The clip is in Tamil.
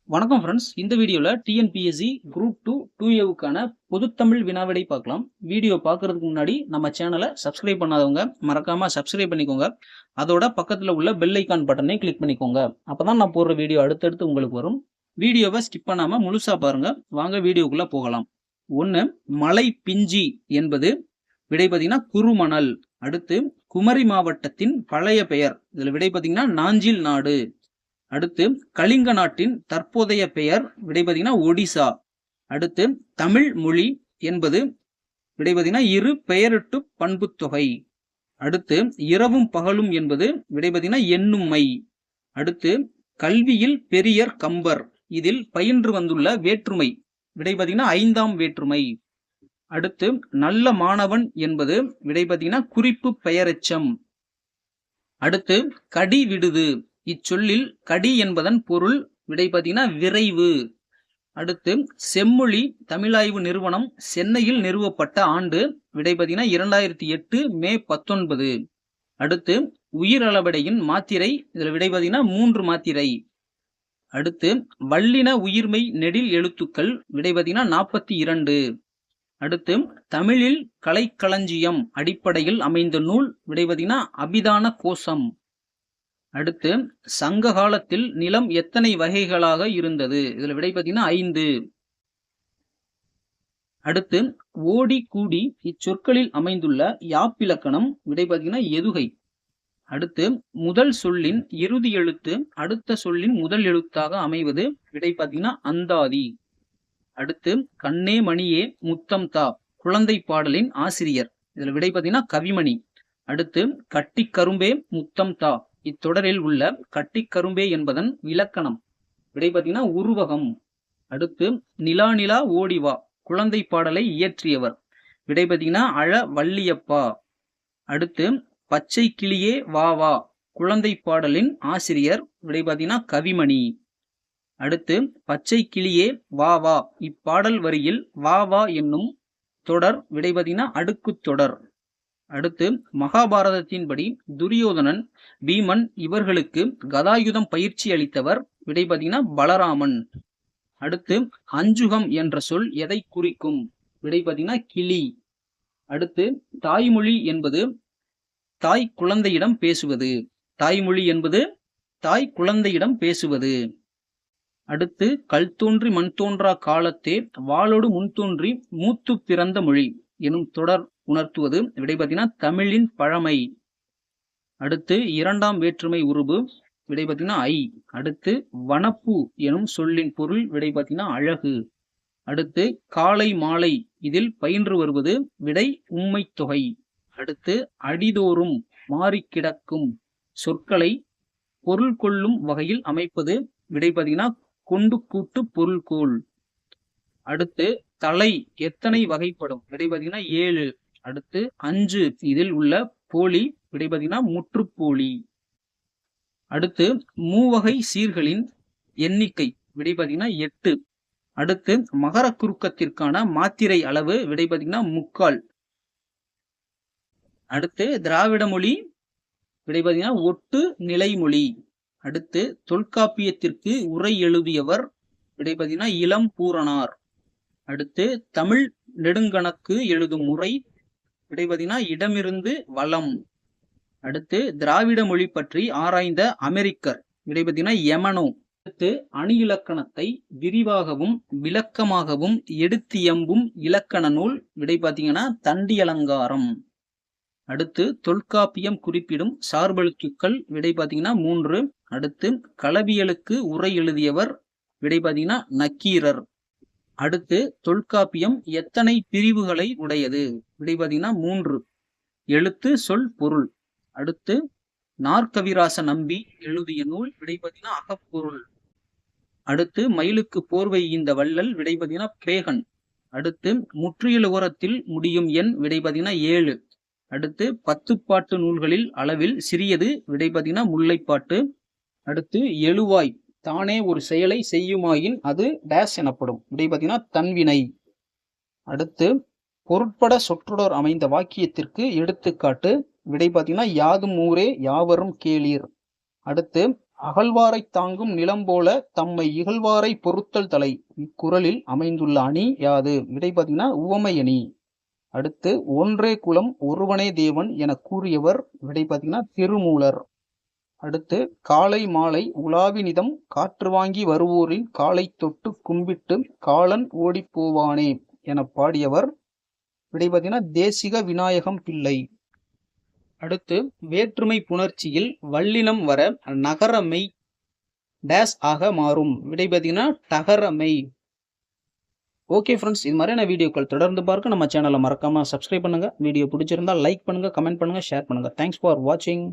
வணக்கம் ஃப்ரெண்ட்ஸ். இந்த வீடியோல டிஎன்பிஎஸ்சி குரூப் 2 2ஏவுக்கான பொதுத்தமிழ் வினாவிடை பார்க்கலாம். வீடியோ பார்க்கறதுக்கு முன்னாடி நம்ம சேனலை சப்ஸ்கிரைப் பண்ணாதவங்க மறக்காம சப்ஸ்கிரைப் பண்ணிக்கோங்க. அதோட பக்கத்துல உள்ள பெல் ஐகான் பட்டனை கிளிக் பண்ணிக்கோங்க. அப்பதான் நான் போடுற வீடியோ அடுத்தடுத்து உங்களுக்கு வரும். வீடியோவை ஸ்கிப் பண்ணாம முழுசா பாருங்க. வாங்க வீடியோக்குள்ள போகலாம். 1. மலை பிஞ்சி என்பது விடை பார்த்தீங்கன்னா குறுமணல். அடுத்து குமரி மாவட்டத்தின் பழைய பெயர். இதுல விடை பார்த்தீங்கன்னா நாஞ்சில் நாடு. அடுத்து கலிங்க நாட்டின் தற்போதைய பெயர் விடை பார்த்தீங்கன்னா ஒடிசா. அடுத்து தமிழ் மொழி என்பது விடை பார்த்தீங்கன்னா இரு பெயரிட்டு பண்புத்தொகை. அடுத்து இரவும் பகலும் என்பது விடை பார்த்தீங்கன்னா எண்ணும்மை. அடுத்து கல்வியில் பெரியர் கம்பர். இதில் பயின்று வந்துள்ள வேற்றுமை விடை பார்த்தீங்கன்னா 5ஆம் வேற்றுமை. அடுத்து நல்ல மாணவன் என்பது விடை பார்த்தீங்கன்னா குறிப்பு பெயரெச்சம். அடுத்து கடி விடுது. இச்சொல்லில் கடி என்பதன் பொருள் விடை பார்த்தீங்கன்னா விரைவு. அடுத்து செம்மொழி தமிழாய்வு நிறுவனம் சென்னையில் நிறுவப்பட்ட ஆண்டு விடை பார்த்தீங்கன்னா 2008 மே 19. அடுத்து உயிரளபெடையின் மாத்திரை. இதுல விடை பார்த்தீங்கன்னா 3 மாத்திரை. அடுத்து வல்லின உயிர்மெய் நெடில் எழுத்துக்கள் விடை பார்த்தீங்கன்னா 42. அடுத்து தமிழில் கலைக்களஞ்சியம் அடிப்படையில் அமைந்த நூல் விடை பார்த்தீங்கன்னா அபிதான கோஷம். அடுத்து சங்க காலத்தில் நிலம் எத்தனை வகைகளாக இருந்தது? இதுல விடை பார்த்தீங்கன்னா 5. அடுத்து ஓடி கூடி இச்சொற்களில் அமைந்துள்ள யாப்பிலக்கணம் விடை பார்த்தீங்கன்னா எதுகை. அடுத்து முதல் சொல்லின் இறுதி எழுத்து அடுத்த சொல்லின் முதல் எழுத்தாக அமைவது விடை பார்த்தீங்கன்னா அந்தாதி. அடுத்து கண்ணே மணியே முத்தம் தா குழந்தை பாடலின் ஆசிரியர். இதுல விடை பார்த்தீங்கன்னா கவிமணி. அடுத்து கட்டி கரும்பே முத்தம் தா இத்தொடரில் உள்ள கட்டி கரும்பே என்பதன் இலக்கணம் விடை பார்த்தீங்கன்னா உருவகம். அடுத்து நிலா நிலா ஓடிவா குழந்தை பாடலை இயற்றியவர் விடை பார்த்தீங்கன்னா அழ வள்ளியப்பா. அடுத்து பச்சை கிளியே வா வா குழந்தை பாடலின் ஆசிரியர் விடை பார்த்தீங்கன்னா கவிமணி. அடுத்து பச்சை கிளியே வா வா இப்பாடல் வரியில் வா வா என்னும் தொடர் விடை பார்த்தீங்கன்னா அடுக்கு தொடர். அடுத்து மகாபாரதத்தின்படி துரியோதனன் பீமன் இவர்களுக்கு கதாயுதம் பயிற்சி அளித்தவர் விடை பார்த்தீங்கன்னா பலராமன். அடுத்து அஞ்சுகம் என்ற சொல் எதை குறிக்கும்? விடை பார்த்தீங்கன்னா கிளி. அடுத்து தாய்மொழி என்பது தாய் குழந்தையிடம் பேசுவது. தாய்மொழி என்பது தாய் குழந்தையிடம் பேசுவது. அடுத்து கல் தோன்றி மண் தோன்றா காலத்தே வாளோடு முன் தோன்றி மூத்து பிறந்த மொழி எனும் தொடர் உணர்த்துவது விடை பார்த்தீங்கன்னா தமிழின் பழமை. அடுத்து 2ஆம் வேற்றுமை உருபு விடை பார்த்தீங்கன்னா ஐ. அடுத்து வனப்பு எனும் சொல்லின் பொருள் விடை பார்த்தீங்கன்னா அழகு. அடுத்து காலை மாலை இதில் பயின்று வருவது விடை உம்மை தொகை. அடுத்து அடிதோறும் மாறி கிடக்கும் சொற்களை பொருள் கொள்ளும் வகையில் அமைப்பது விடை பார்த்தீங்கன்னா கொண்டு கூட்டு பொருள்கோள். அடுத்து தலை எத்தனை வகைப்படும்? விடை பார்த்தீங்கன்னா 7. அடுத்து அஞ்சு இதில் உள்ள போலி விடை பார்த்தீங்கன்னா முற்றுப்போலி. அடுத்து மூவகை சீர்களின் எண்ணிக்கை விடை பார்த்தீங்கன்னா 8. அடுத்து மகர குறுக்கத்திற்கான மாத்திரை அளவு விடை பார்த்தீங்கன்னா 3/4. அடுத்து திராவிட மொழி விடை பார்த்தீங்கன்னா ஒட்டு நிலைமொழி. அடுத்து தொல்காப்பியத்திற்கு உரை எழுதியவர் விடை பார்த்தீங்கன்னா இளம் பூரணார். அடுத்து தமிழ் நெடுங்கணக்கு எழுதும் முறை விடை பார்த்தீங்கன்னா இடமிருந்து வலம். அடுத்து திராவிட மொழி பற்றி ஆராய்ந்த அமெரிக்கர் விடை பார்த்தீங்கன்னா எமனோ. அடுத்து அணி இலக்கணத்தை விரிவாகவும் விளக்கமாகவும் எடுத்தியம்பும் இலக்கண நூல் விடை பார்த்தீங்கன்னா தண்டி அலங்காரம். அடுத்து தொல்காப்பியம் குறிப்பிடும் சார்பெழுத்துக்கள் விடை பார்த்தீங்கன்னா 3. அடுத்து களவியலுக்கு உரை எழுதியவர் விடை பார்த்தீங்கன்னா நக்கீரர். அடுத்து தொல்காப்பியம் எத்தனை பிரிவுகளை உடையது? விடை பார்த்தீங்கன்னா 3. எழுத்து சொல் பொருள். அடுத்து நாற்கவிராச நம்பி எழுதிய நூல் விடை பார்த்தீங்கன்னா அகப்பொருள். அடுத்து மயிலுக்கு போர்வை இந்த வள்ளல் விடை பார்த்தீங்கன்னா பேகன். அடுத்து முற்றியல் ஓரத்தில் முடியும் எண் விடை பார்த்தீங்கன்னா 7. அடுத்து 10 பாட்டு நூல்களில் அளவில் சிறியது விடை பார்த்தீங்கன்னா முல்லைப்பாட்டு. அடுத்து எழுவாய் தானே ஒரு செயலை செய்யுமாயின் அது டேஸ் எனப்படும் விடை பார்த்தீங்கன்னா தன்வினை. அடுத்து பொருட்பட சொற்றொடர் அமைந்த வாக்கியத்திற்கு எடுத்துக்காட்டு விடை பார்த்தீங்கன்னா யாதும் ஊரே யாவரும் கேளீர். அடுத்து அகழ்வாரைத் தாங்கும் நிலம் போல தம்மை இகழ்வாரை பொறுத்தல் தலை. இக்குறளில் அமைந்துள்ள அணி யாது? விடை பார்த்தீங்கன்னா உவமை அணி. அடுத்து ஒன்றே குலம் ஒருவனே தேவன் என கூறியவர். விடை பார்த்தீங்கன்னா திருமூலர். அடுத்து காலை மாலை உலாவினிதம் காற்று வாங்கி வருவோரின் காலை தொட்டு கும்பிட்டு காலன் ஓடிப்போவானே என பாடியவர். விடை பார்த்தீங்கன்னா தேசிக விநாயகம் பிள்ளை. அடுத்து வேற்றுமை புணர்ச்சியில் வல்லினம் வர நகரமை டேஸ் ஆக மாறும். விடை பார்த்தீங்கன்னா டகரமை. ஓகே ஃப்ரெண்ட்ஸ், இது மாதிரியான வீடியோக்கள் தொடர்ந்து பார்க்க நம்ம சேனலை மறக்காம சப்ஸ்கிரைப் பண்ணுங்க. வீடியோ பிடிச்சிருந்தா லைக் பண்ணுங்க, கமெண்ட் பண்ணுங்க, ஷேர் பண்ணுங்க. தேங்க்ஸ் ஃபார் வாட்சிங்.